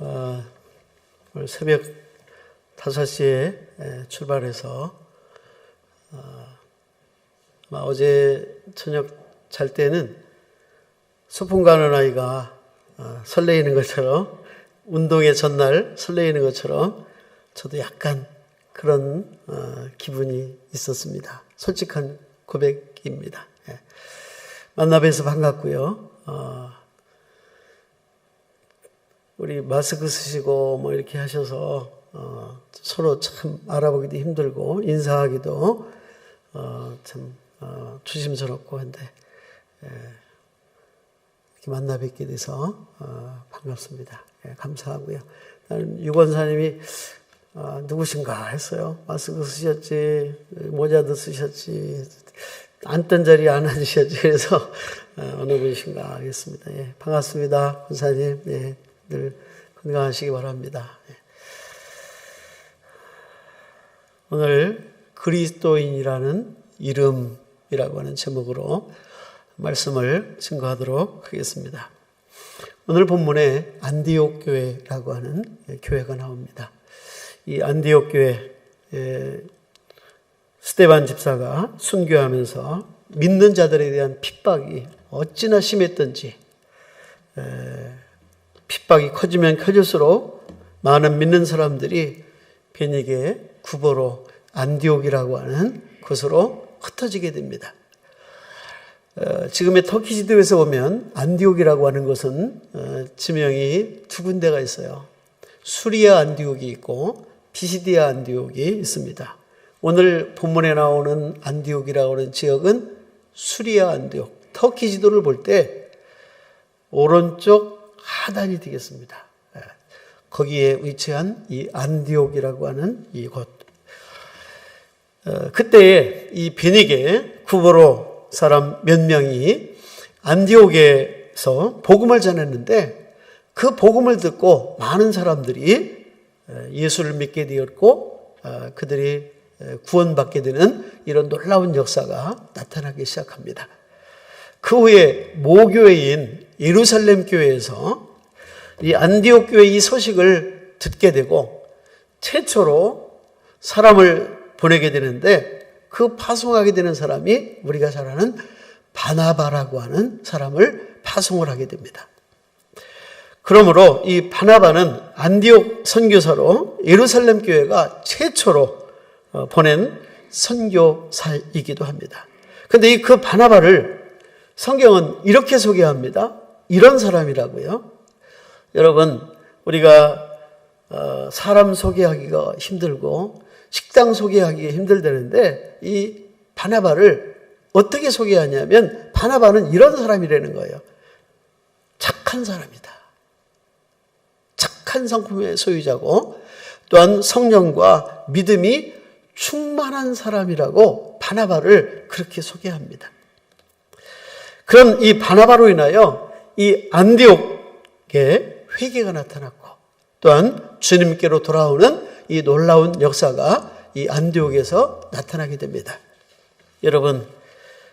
오늘 새벽 5시에 출발해서 어제 저녁 잘 때는 소풍 가는 아이가 설레이는 것처럼, 운동의 전날 설레이는 것처럼 저도 약간 그런 기분이 있었습니다. 솔직한 고백입니다. 만나 뵈서 반갑고요. 우리 마스크 쓰시고 뭐 이렇게 하셔서 서로 참 알아보기도 힘들고 인사하기도 참 조심스럽고 한데 이렇게 만나 뵙게 돼서 반갑습니다. 감사하고요. 유권사님이 누구신가 했어요. 마스크 쓰셨지, 모자도 쓰셨지, 앉던 자리에 안 앉으셨지. 그래서 어느 분이신가 하겠습니다. 반갑습니다. 권사님. 늘 건강하시기 바랍니다. 오늘 그리스도인이라는 이름이라고 하는 제목으로 말씀을 증거하도록 하겠습니다. 오늘 본문에 안디옥 교회라고 하는 교회가 나옵니다. 이 안디옥 교회, 스데반 집사가 순교하면서 믿는 자들에 대한 핍박이 어찌나 심했던지, 핍박이 커지면 커질수록 많은 믿는 사람들이 베니게 구보로 안디옥이라고 하는 곳으로 흩어지게 됩니다. 지금의 터키 지도에서 보면 안디옥이라고 하는 것은 지명이 두 군데가 있어요. 수리아 안디옥이 있고 피시디아 안디옥이 있습니다. 오늘 본문에 나오는 안디옥이라고 하는 지역은 수리아 안디옥, 터키 지도를 볼 때 오른쪽 하단이 되겠습니다. 거기에 위치한 이 안디옥이라고 하는 이곳. 그때에 이 베니게 구보로 사람 몇 명이 안디옥에서 복음을 전했는데 그 복음을 듣고 많은 사람들이 예수를 믿게 되었고 그들이 구원받게 되는 이런 놀라운 역사가 나타나기 시작합니다. 그 후에 모교회인 예루살렘 교회에서 이 안디옥 교회 이 소식을 듣게 되고 최초로 사람을 보내게 되는데 그 파송하게 되는 사람이 우리가 잘 아는 바나바라고 하는 사람을 파송을 하게 됩니다. 그러므로 이 바나바는 안디옥 선교사로 예루살렘 교회가 최초로 보낸 선교사이기도 합니다. 그런데 그 바나바를 성경은 이렇게 소개합니다. 이런 사람이라고요. 여러분, 우리가 사람 소개하기가 힘들고 식당 소개하기가 힘들다는데 이 바나바를 어떻게 소개하냐면 바나바는 이런 사람이라는 거예요. 착한 사람이다. 착한 성품의 소유자고 또한 성령과 믿음이 충만한 사람이라고 바나바를 그렇게 소개합니다. 그런 이 바나바로 인하여 이 안디옥에 회개가 나타났고 또한 주님께로 돌아오는 이 놀라운 역사가 이 안디옥에서 나타나게 됩니다. 여러분,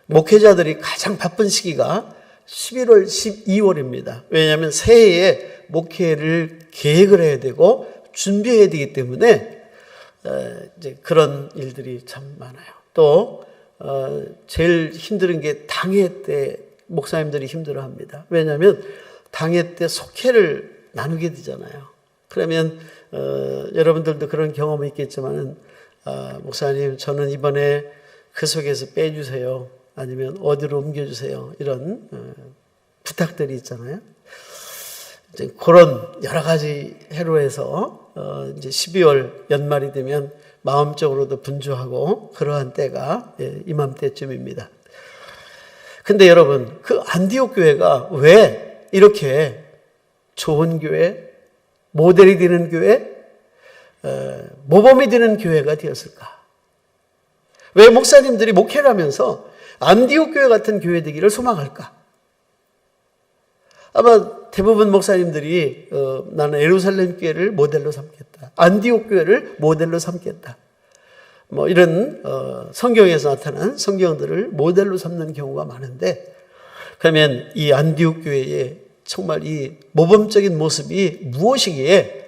목회자들이 가장 바쁜 시기가 11월, 12월입니다. 왜냐하면 새해에 목회를 계획을 해야 되고 준비해야 되기 때문에 이제 그런 일들이 참 많아요. 또 제일 힘든 게 당회 때 목사님들이 힘들어합니다. 왜냐하면 당회 때 속회를 나누게 되잖아요. 그러면 여러분들도 그런 경험이 있겠지만 목사님 저는 이번에 그 속에서 빼주세요. 아니면 어디로 옮겨주세요. 이런 부탁들이 있잖아요. 이제 그런 여러 가지 해로해서 이제 12월 연말이 되면 마음적으로도 분주하고 그러한 때가 이맘때쯤입니다. 근데 여러분, 그 안디옥 교회가 왜 이렇게 좋은 교회, 모델이 되는 교회, 모범이 되는 교회가 되었을까? 왜 목사님들이 목회를 하면서 안디옥 교회 같은 교회 되기를 소망할까? 아마 대부분 목사님들이 나는 예루살렘 교회를 모델로 삼겠다. 안디옥 교회를 모델로 삼겠다. 뭐 이런 성경에서 나타난 성경들을 모델로 삼는 경우가 많은데 그러면 이 안디옥 교회에 정말 이 모범적인 모습이 무엇이기에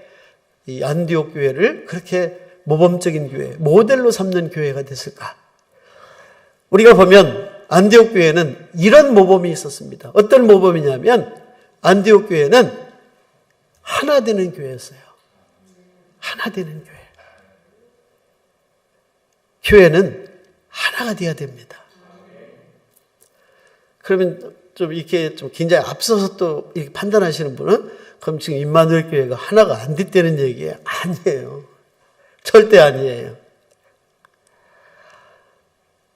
이 안디옥 교회를 그렇게 모범적인 교회, 모델로 삼는 교회가 됐을까? 우리가 보면 안디옥 교회는 이런 모범이 있었습니다. 어떤 모범이냐면 안디옥 교회는 하나 되는 교회였어요. 하나 되는 교회. 교회는 하나가 되어야 됩니다. 그러면 좀 이렇게 좀 굉장히 앞서서 또 이렇게 판단하시는 분은 그럼 지금 임마누엘 교회가 하나가 안 됐다는 얘기예요? 아니에요. 절대 아니에요.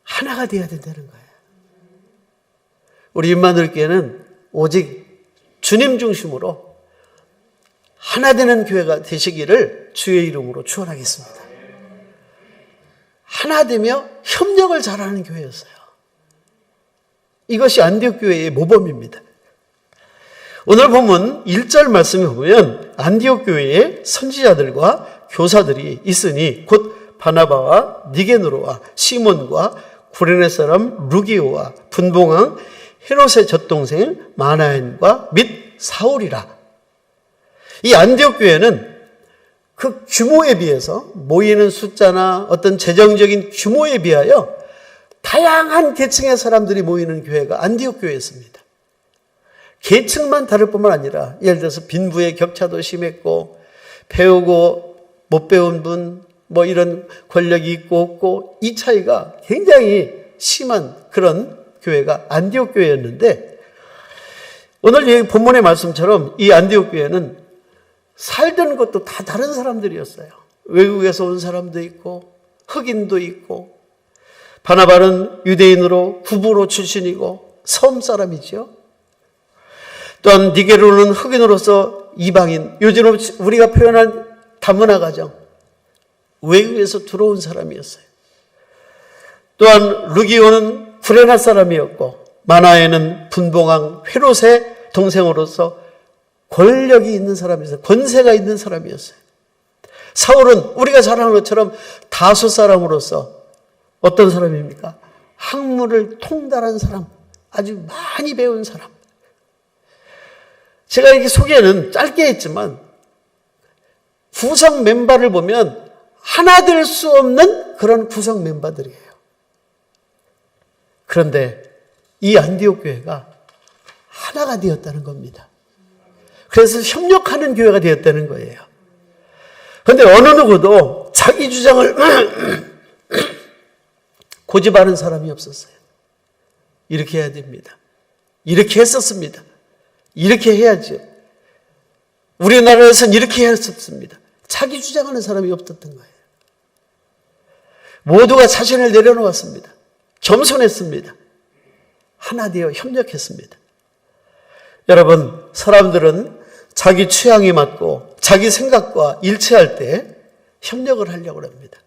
하나가 되어야 된다는 거예요. 우리 임마누엘 교회는 오직 주님 중심으로 하나 되는 교회가 되시기를 주의 이름으로 축원하겠습니다. 하나 되며 협력을 잘하는 교회였어요. 이것이 안디옥 교회의 모범입니다. 오늘 본문 1절 말씀에 보면 안디옥 교회에 선지자들과 교사들이 있으니 곧 바나바와 니게노로와 시몬과 구레네 사람 루기오와 분봉왕 헤롯의 젖동생 마나엔과 및 사울이라. 이 안디옥 교회는 그 규모에 비해서 모이는 숫자나 어떤 재정적인 규모에 비하여 다양한 계층의 사람들이 모이는 교회가 안디옥 교회였습니다. 계층만 다를 뿐만 아니라 예를 들어서 빈부의 격차도 심했고 배우고 못 배운 분 뭐 이런 권력이 있고 없고 이 차이가 굉장히 심한 그런 교회가 안디옥 교회였는데 오늘 이 본문의 말씀처럼 이 안디옥 교회는 살던 것도 다 다른 사람들이었어요. 외국에서 온 사람도 있고 흑인도 있고 바나바는 유대인으로 구부로 출신이고 섬 사람이죠. 또한 니게로는 흑인으로서 이방인, 요즘 우리가 표현한 다문화 가정, 외국에서 들어온 사람이었어요. 또한 루기오는 구레나 사람이었고 마나에는 분봉왕 헤롯의 동생으로서 권력이 있는 사람이었어요. 권세가 있는 사람이었어요. 사울은 우리가 잘 아는 것처럼 다수 사람으로서 어떤 사람입니까? 학문을 통달한 사람, 아주 많이 배운 사람. 제가 이렇게 소개는 짧게 했지만 구성 멤버를 보면 하나 될 수 없는 그런 구성 멤버들이에요. 그런데 이 안디옥 교회가 하나가 되었다는 겁니다. 그래서 협력하는 교회가 되었다는 거예요. 그런데 어느 누구도 자기 주장을 고집하는 사람이 없었어요. 이렇게 해야 됩니다. 이렇게 했었습니다. 이렇게 해야죠. 우리나라에서는 이렇게 했었습니다. 자기 주장하는 사람이 없었던 거예요. 모두가 자신을 내려놓았습니다. 겸손했습니다. 하나 되어 협력했습니다. 여러분, 사람들은 자기 취향에 맞고 자기 생각과 일치할 때 협력을 하려고 합니다.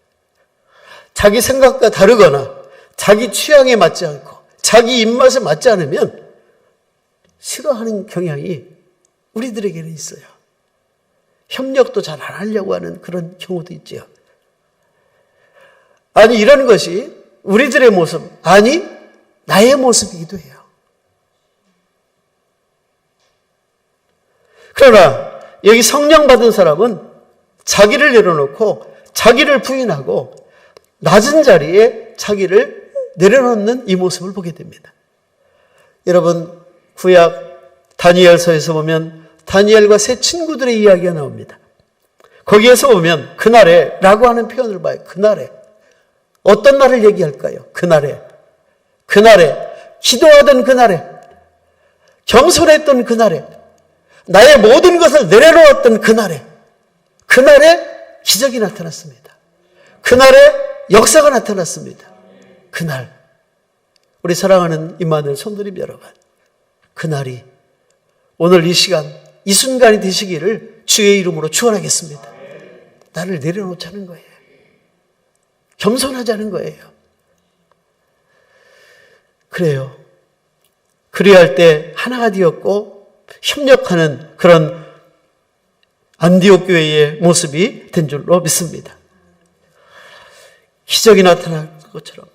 자기 생각과 다르거나 자기 취향에 맞지 않고 자기 입맛에 맞지 않으면 싫어하는 경향이 우리들에게는 있어요. 협력도 잘 안 하려고 하는 그런 경우도 있죠. 아니, 이런 것이 우리들의 모습, 아니 나의 모습이기도 해요. 그러나 여기 성령 받은 사람은 자기를 내려놓고 자기를 부인하고 낮은 자리에 자기를 내려놓는 이 모습을 보게 됩니다. 여러분, 구약 다니엘서에서 보면 다니엘과 세 친구들의 이야기가 나옵니다. 거기에서 보면 그날에 라고 하는 표현을 봐요. 그날에. 어떤 날을 얘기할까요? 그날에. 기도하던 그날에. 겸손했던 그날에. 나의 모든 것을 내려놓았던 그날에. 기적이 나타났습니다. 그날에 역사가 나타났습니다. 그날. 우리 사랑하는 임마누엘 성도님 여러분. 그날이 오늘 이 시간, 이 순간이 되시기를 주의 이름으로 축원하겠습니다. 나를 내려놓자는 거예요. 겸손하자는 거예요. 그래요. 그리할 때 하나가 되었고 협력하는 그런 안디옥 교회의 모습이 된 줄로 믿습니다. 기적이 나타날 것처럼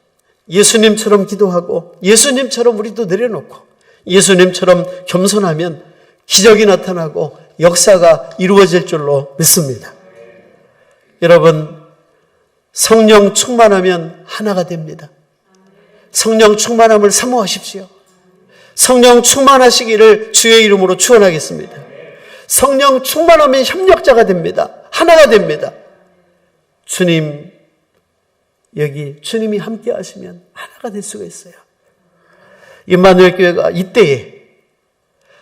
예수님처럼 기도하고 예수님처럼 우리도 내려놓고 예수님처럼 겸손하면 기적이 나타나고 역사가 이루어질 줄로 믿습니다. 여러분, 성령 충만하면 하나가 됩니다. 성령 충만함을 사모하십시오. 성령 충만하시기를 주의 이름으로 축원하겠습니다. 성령 충만하면 협력자가 됩니다. 하나가 됩니다. 주님, 여기 주님이 함께 하시면 하나가 될 수가 있어요. 임마누엘 교회가 이때에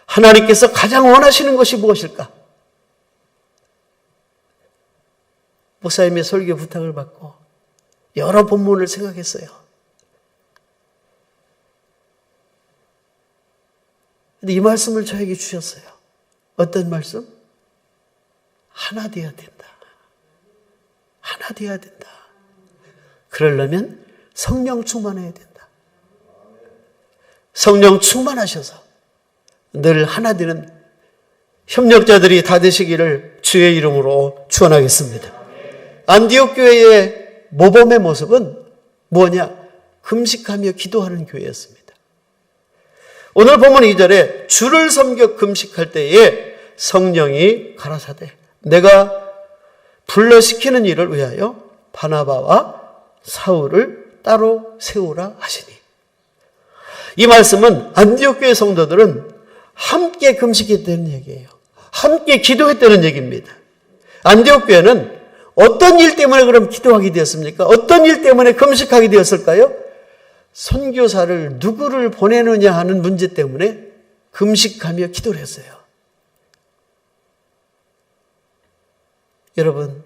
하나님께서 가장 원하시는 것이 무엇일까? 목사님의 설교 부탁을 받고 여러 본문을 생각했어요. 근데 이 말씀을 저에게 주셨어요. 어떤 말씀? 하나 되어야 된다. 하나 되어야 된다. 그러려면 성령 충만해야 된다. 성령 충만하셔서 늘 하나 되는 협력자들이 다 되시기를 주의 이름으로 축원하겠습니다. 안디옥 교회의 모범의 모습은 뭐냐? 금식하며 기도하는 교회였습니다. 오늘 보면 2절에 주를 섬겨 금식할 때에 성령이 가라사대 내가 불러시키는 일을 위하여 바나바와 사울을 따로 세우라 하시니. 이 말씀은 안디옥 교회 성도들은 함께 금식했다는 얘기예요. 함께 기도했다는 얘기입니다. 안디옥 교회는 어떤 일 때문에 그럼 기도하게 되었습니까? 어떤 일 때문에 금식하게 되었을까요? 선교사를 누구를 보내느냐 하는 문제 때문에 금식하며 기도를 했어요. 여러분,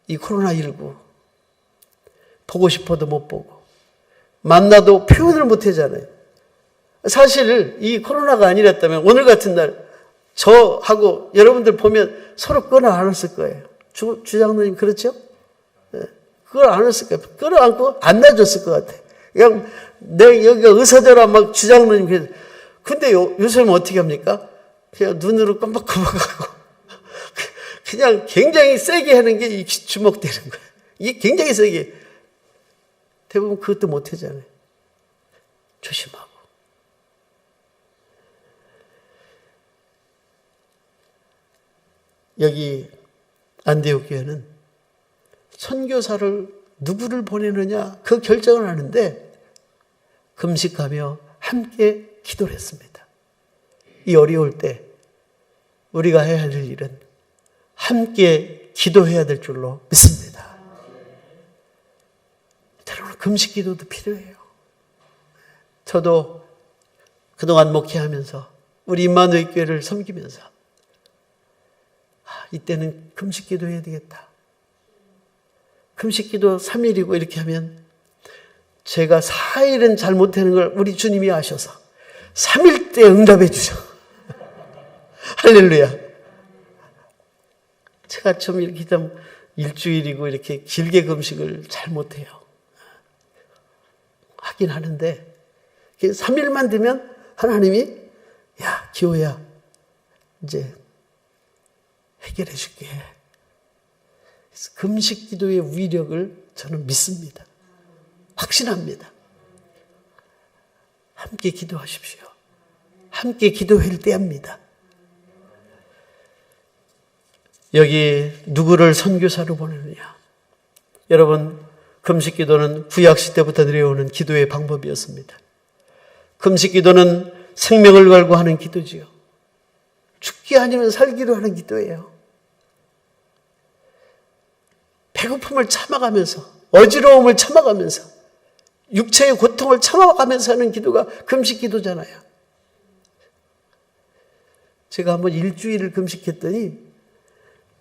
이 코로나19 보고 싶어도 못 보고 만나도 표현을 못 하잖아요. 사실 이 코로나가 아니랬다면 오늘 같은 날 저하고 여러분들 보면 서로 끌어 안았을 거예요. 주장로님 그렇죠? 네. 그걸 안았을 거예요. 끌어안고 안아줬을 것 같아요. 그냥 내 여기가 의사더라 막 주장로님 그래서. 근데 요즘은 어떻게 합니까? 그냥 눈으로 깜빡깜빡하고 그냥 굉장히 세게 하는 게 이 주목되는 거예요. 이게 굉장히 세게. 대부분 그것도 못 하잖아요. 조심하고. 여기 안디옥 교회는 선교사를 누구를 보내느냐 그 결정을 하는데 금식하며 함께 기도를 했습니다. 이 어려울 때 우리가 해야 할 일은 함께 기도해야 될 줄로 믿습니다. 여러분, 금식 기도도 필요해요. 저도 그동안 목회하면서 우리 임마누엘 교회를 섬기면서 이때는 금식 기도해야 되겠다. 금식 기도 3일이고 이렇게 하면 제가 4일은 잘 못하는 걸 우리 주님이 아셔서 3일 때 응답해 주셔. 할렐루야. 제가 좀 이렇게 좀 일주일이고 이렇게 길게 금식을 잘 못해요. 하긴 하는데 3일만 되면 하나님이 야 기호야 이제 해결해 줄게. 금식 기도의 위력을 저는 믿습니다. 확신합니다. 함께 기도하십시오. 함께 기도할 때입니다. 여기 누구를 선교사로 보내느냐. 여러분, 금식 기도는 구약시 때부터 내려오는 기도의 방법이었습니다. 금식 기도는 생명을 걸고 하는 기도지요. 죽기 아니면 살기로 하는 기도예요. 배고픔을 참아가면서, 어지러움을 참아가면서, 육체의 고통을 참아가면서 하는 기도가 금식 기도잖아요. 제가 한번 일주일을 금식했더니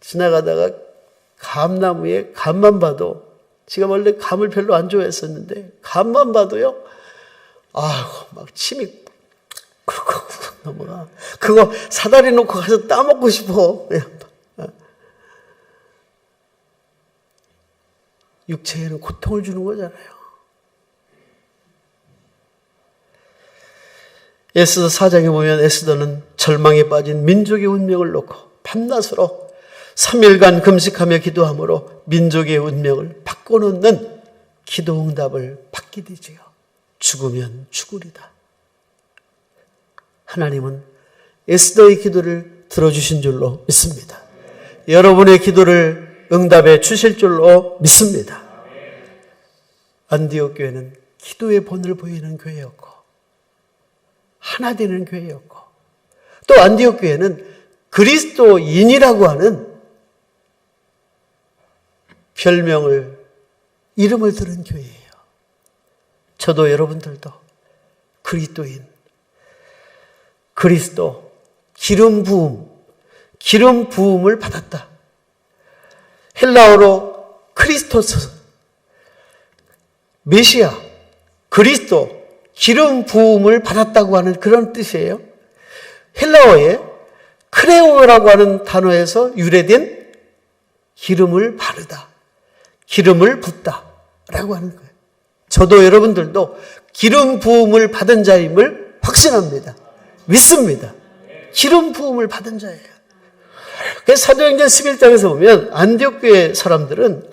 지나가다가 감나무에 감만 봐도, 제가 원래 감을 별로 안 좋아했었는데 감만 봐도요, 아이고 막 침이 쿡쿡쿡 넘어가. 그거 사다리 놓고 가서 따먹고 싶어. 육체에는 고통을 주는 거잖아요. 에스더 4장에 보면 에스더는 절망에 빠진 민족의 운명을 놓고 밤낮으로 3일간 금식하며 기도함으로 민족의 운명을 바꿔놓는 기도 응답을 받게 되지요. 죽으면 죽으리다. 하나님은 에스더의 기도를 들어주신 줄로 믿습니다. 여러분의 기도를 응답해 주실 줄로 믿습니다. 안디옥 교회는 기도의 본을 보이는 교회였고 하나 되는 교회였고 또 안디옥 교회는 그리스도인이라고 하는 별명을 이름을 들은 교회예요. 저도 여러분들도 그리스도인, 그리스도, 기름 부음을 받았다. 헬라어로 크리스토스, 메시아, 그리스도, 기름 부음을 받았다고 하는 그런 뜻이에요. 헬라어에 크레오라고 하는 단어에서 유래된 기름을 바르다, 기름을 붓다 라고 하는 거예요. 저도 여러분들도 기름 부음을 받은 자임을 확신합니다. 믿습니다. 기름 부음을 받은 자예요. 그래서 사도행전 11장에서 보면 안디옥의 사람들은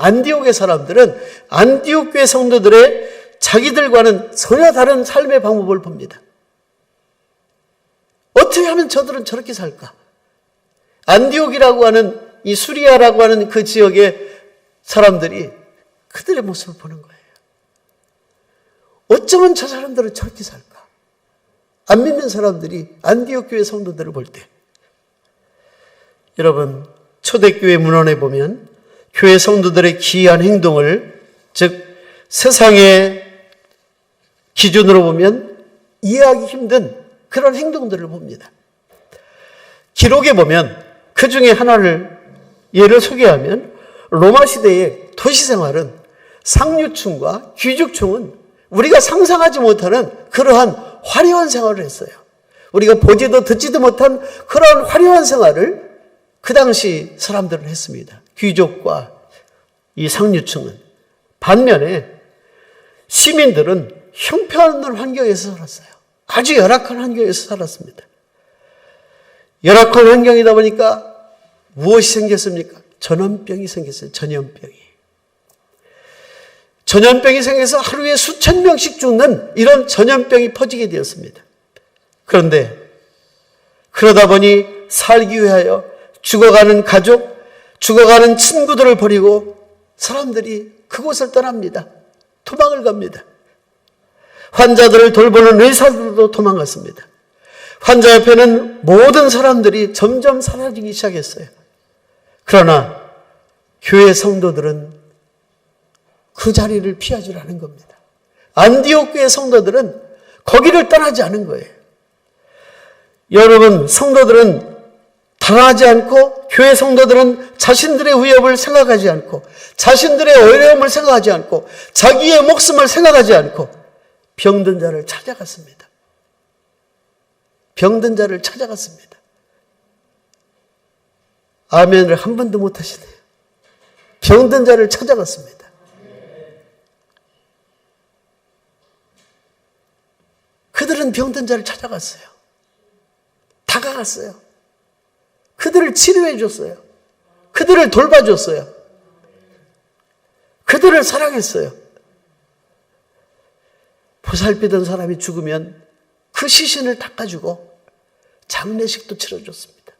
안디옥 교회 성도들의 자기들과는 전혀 다른 삶의 방법을 봅니다. 어떻게 하면 저들은 저렇게 살까? 안디옥이라고 하는 이 수리아라고 하는 그 지역의 사람들이 그들의 모습을 보는 거예요. 어쩌면 저 사람들은 저렇게 살까? 안 믿는 사람들이 안디옥 교회 성도들을 볼 때, 여러분 초대교회 문헌에 보면 교회 성도들의 기이한 행동을, 즉 세상의 기준으로 보면 이해하기 힘든 그런 행동들을 봅니다. 기록에 보면 그 중에 하나를 예를 소개하면 로마 시대의 도시 생활은 상류층과 귀족층은 우리가 상상하지 못하는 그러한 화려한 생활을 했어요. 우리가 보지도 듣지도 못한 그러한 화려한 생활을 그 당시 사람들은 했습니다. 귀족과 이 상류층은. 반면에 시민들은 형편없는 환경에서 살았어요. 아주 열악한 환경에서 살았습니다. 열악한 환경이다 보니까 무엇이 생겼습니까? 전염병이 생겼어요. 전염병이 생겨서 하루에 수천 명씩 죽는 이런 전염병이 퍼지게 되었습니다. 그러다 보니 살기 위하여 죽어가는 가족, 죽어가는 친구들을 버리고 사람들이 그곳을 떠납니다. 도망을 갑니다. 환자들을 돌보는 의사들도 도망갔습니다. 환자 옆에는 모든 사람들이 점점 사라지기 시작했어요. 그러나 교회 성도들은 그 자리를 피하지 않은 겁니다. 안디옥 교회 성도들은 거기를 떠나지 않은 거예요. 여러분, 성도들은 당하지 않고, 교회 성도들은 자신들의 위협을 생각하지 않고, 자신들의 어려움을 생각하지 않고, 자기의 목숨을 생각하지 않고 병든 자를 찾아갔습니다. 병든 자를 찾아갔습니다. 아멘을 한 번도 못 하시네요. 병든 자를 찾아갔습니다. 그들은 병든 자를 찾아갔어요. 다가갔어요. 그들을 치료해 줬어요. 그들을 돌봐줬어요. 그들을 사랑했어요. 보살피던 사람이 죽으면 그 시신을 닦아주고 장례식도 치러줬습니다.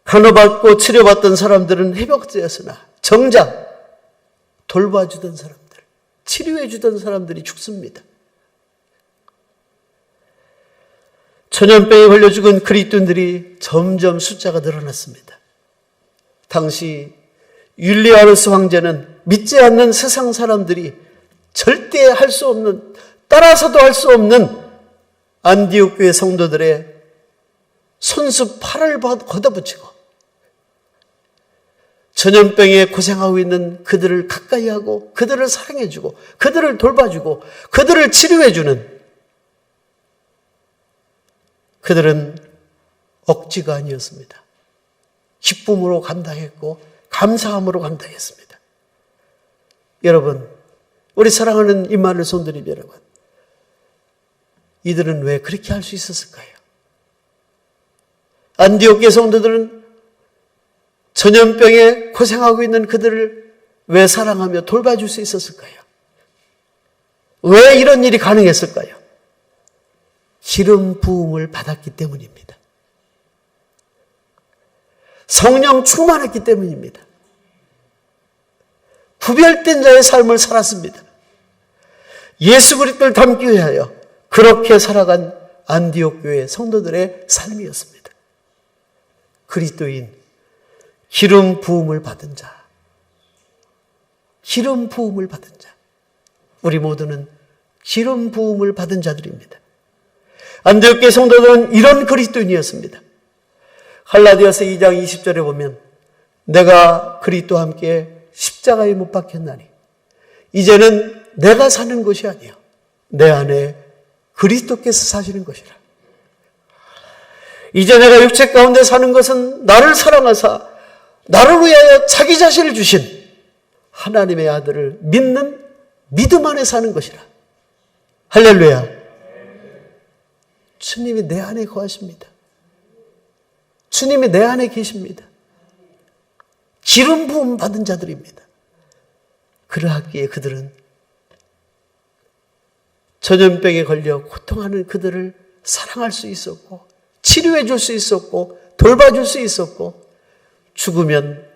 간호받고 치료받던 사람들은 회복되었으나 정작 돌봐주던 사람들, 치료해주던 사람들이 죽습니다. 전염병에 걸려 죽은 그리스도인들이 점점 숫자가 늘어났습니다. 당시 율리아누스 황제는 믿지 않는 세상 사람들이 절대 할 수 없는, 따라서도 할 수 없는 안디옥 교회 성도들의 손수 팔을 걷어붙이고 전염병에 고생하고 있는 그들을 가까이 하고 그들을 사랑해주고 그들을 돌봐주고 그들을 치료해주는, 그들은 억지가 아니었습니다. 기쁨으로 감당했고 감사함으로 감당했습니다. 여러분, 우리 사랑하는 임마누엘 성도님 여러분, 이들은 왜 그렇게 할 수 있었을까요? 안디옥 교회 성도들은 전염병에 고생하고 있는 그들을 왜 사랑하며 돌봐줄 수 있었을까요? 왜 이런 일이 가능했을까요? 기름 부음을 받았기 때문입니다. 성령 충만했기 때문입니다. 구별된 자의 삶을 살았습니다. 예수 그리스도를 닮기 위하여 그렇게 살아간 안디옥 교회 성도들의 삶이었습니다. 그리스도인, 기름 부음을 받은 자, 기름 부음을 받은 자, 우리 모두는 기름 부음을 받은 자들입니다. 안디옥 교회 성도들은 이런 그리스도인이었습니다. 갈라디아서 2장 20절에 보면 내가 그리스도와 함께 십자가에 못 박혔나니 이제는 내가 사는 것이 아니요 내 안에 그리스도께서 사시는 것이라. 이제 내가 육체 가운데 사는 것은 나를 사랑하사 나를 위하여 자기 자신을 주신 하나님의 아들을 믿는 믿음 안에 사는 것이라. 할렐루야. 주님이 내 안에 거하십니다. 주님이 내 안에 계십니다. 기름 부음 받은 자들입니다. 그러하기에 그들은 전염병에 걸려 고통하는 그들을 사랑할 수 있었고 치료해 줄 수 있었고 돌봐줄 수 있었고 죽으면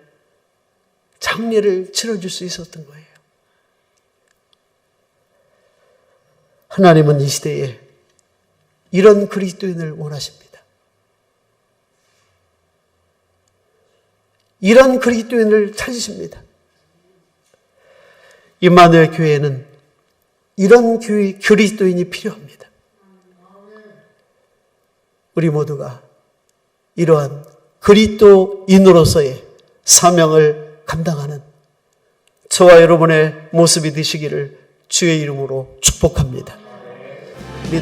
장례를 치러줄 수 있었던 거예요. 하나님은 이 시대에 이런 그리스도인을 원하십니다. 이런 그리스도인을 찾으십니다. 임마누엘 교회에는 이런 그리스도인이 필요합니다. 우리 모두가 이러한 그리스도인으로서의 사명을 감당하는 저와 여러분의 모습이 되시기를 주의 이름으로 축복합니다. 우리